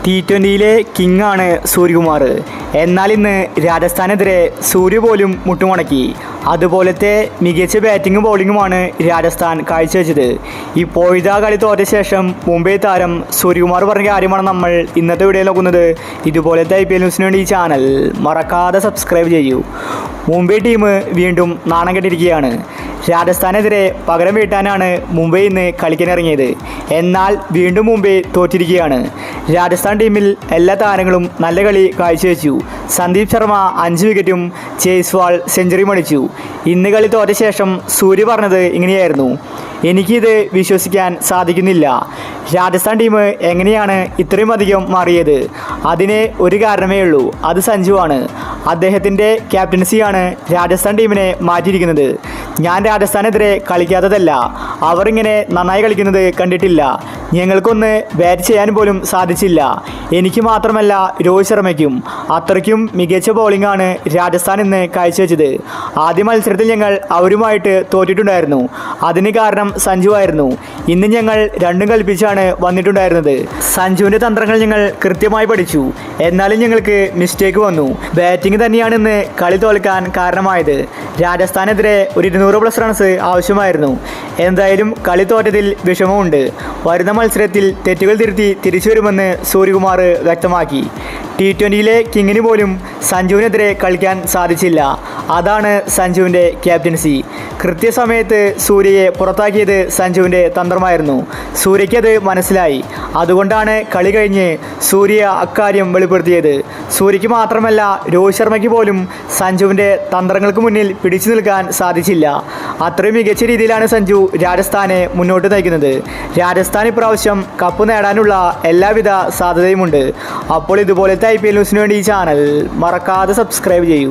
T20-യിലെ കിങ്ങാണ് സൂര്യകുമാർ. എന്നാൽ ഇന്ന് രാജസ്ഥാനെതിരെ സൂര്യ പോലും മുട്ടുമടക്കി. അതുപോലത്തെ മികച്ച ബാറ്റിങ്ങും ബൗളിങ്ങുമാണ് രാജസ്ഥാൻ കാഴ്ചവെച്ചത്. ഇപ്പോഴത്തെ കളി തോറ്റ ശേഷം മുംബൈ താരം സൂര്യകുമാർ പറഞ്ഞ കാര്യമാണ് നമ്മൾ ഇന്നത്തെ വീഡിയോയിൽ നോക്കുന്നത്. ഇതുപോലത്തെ IPL ന്യൂസിന് വേണ്ടി ഈ ചാനൽ മറക്കാതെ സബ്സ്ക്രൈബ് ചെയ്യൂ. മുംബൈ ടീം വീണ്ടും നാണം കെട്ടിരിക്കുകയാണ്. രാജസ്ഥാനെതിരെ പകരം വീട്ടാനാണ് മുംബൈ ഇന്ന് കളിക്കാനിറങ്ങിയത്. എന്നാൽ വീണ്ടും മുംബൈ തോറ്റിരിക്കുകയാണ്. രാജസ്ഥാൻ ടീമിൽ എല്ലാ താരങ്ങളും നല്ല കളി കാഴ്ചവെച്ചു. സന്ദീപ് ശർമ്മ 5 വിക്കറ്റും ജയ്സ്വാൾ സെഞ്ചുറിയും അടിച്ചു. ഇന്ന് കളി തോറ്റ ശേഷം സൂര്യ പറഞ്ഞത് ഇങ്ങനെയായിരുന്നു: എനിക്കിത് വിശ്വസിക്കാൻ സാധിക്കുന്നില്ല. രാജസ്ഥാൻ ടീം എങ്ങനെയാണ് ഇത്രയും അധികം മാറിയത്? അതിന് ഒരു കാരണമേ ഉള്ളൂ, അത് സഞ്ജുവാണ്. അദ്ദേഹത്തിൻ്റെ ക്യാപ്റ്റൻസിയാണ് രാജസ്ഥാൻ ടീമിനെ മാറ്റിയിരിക്കുന്നത്. ഞാൻ രാജസ്ഥാനെതിരെ കളിക്കാത്തതല്ല, അവർ ഇങ്ങനെ നന്നായി കളിക്കുന്നത് കണ്ടിട്ടില്ല. ഞങ്ങൾക്കൊന്ന് ബാറ്റ് ചെയ്യാൻ പോലും സാധിച്ചില്ല. എനിക്ക് മാത്രമല്ല, രോഹിത് ശർമ്മയ്ക്കും. അത്രയ്ക്കും മികച്ച ബൗളിംഗാണ് രാജസ്ഥാൻ ഇന്ന് കാഴ്ചവെച്ചത്. ആദ്യ മത്സരത്തിൽ ഞങ്ങൾ അവരുമായിട്ട് തോറ്റിട്ടുണ്ടായിരുന്നു. അതിന് കാരണം സഞ്ജു ആയിരുന്നു. ഇന്ന് ഞങ്ങൾ രണ്ടും കൽപ്പിച്ചാണ് വന്നിട്ടുണ്ടായിരുന്നത്. സഞ്ജുവിൻ്റെ തന്ത്രങ്ങൾ ഞങ്ങൾ കൃത്യമായി പഠിച്ചു. എന്നാലും ഞങ്ങൾക്ക് മിസ്റ്റേക്ക് വന്നു. ബാറ്റിംഗ് തന്നെയാണ് ഇന്ന് കളി തോൽക്കാൻ കാരണമായത്. രാജസ്ഥാനെതിരെ ഒരു 200+ റൺസ് ആവശ്യമായിരുന്നു. എന്തായാലും കളി തോറ്റതിൽ വിഷമമുണ്ട്. വരുന്ന മത്സരത്തിൽ തെറ്റുകൾ തിരുത്തി തിരിച്ചു വരുമെന്ന് സൂര്യകുമാർ വ്യക്തമാക്കി. T20-യിലെ കിങ്ങിന് പോലും സഞ്ജുവിനെതിരെ കളിക്കാൻ സാധിച്ചില്ല. അതാണ് സഞ്ജുവിൻ്റെ ക്യാപ്റ്റൻസി. കൃത്യസമയത്ത് സൂര്യയെ പുറത്താക്കിയത് സഞ്ജുവിൻ്റെ തന്ത്രമായിരുന്നു. സൂര്യയ്ക്ക് അത് മനസ്സിലായി. അതുകൊണ്ടാണ് കളി കഴിഞ്ഞ് സൂര്യ അക്കാര്യം വെളിപ്പെടുത്തിയത്. സൂര്യയ്ക്ക് മാത്രമല്ല, രോഹിത് ശർമ്മയ്ക്ക് പോലും സഞ്ജുവിൻ്റെ തന്ത്രങ്ങൾക്ക് മുന്നിൽ പിടിച്ചു നിൽക്കാൻ സാധിച്ചില്ല. അത്രയും മികച്ച രീതിയിലാണ് സഞ്ജു രാജസ്ഥാനെ മുന്നോട്ട് നയിക്കുന്നത്. രാജസ്ഥാൻ ഇപ്രാവശ്യം കപ്പ് നേടാനുള്ള എല്ലാവിധ സാധ്യതയുമുണ്ട്. അപ്പോൾ ഇതുപോലത്തെ IPL ന്യൂസിന് വേണ്ടി ഈ ചാനൽ മറക്കാതെ സബ്സ്ക്രൈബ് ചെയ്യൂ.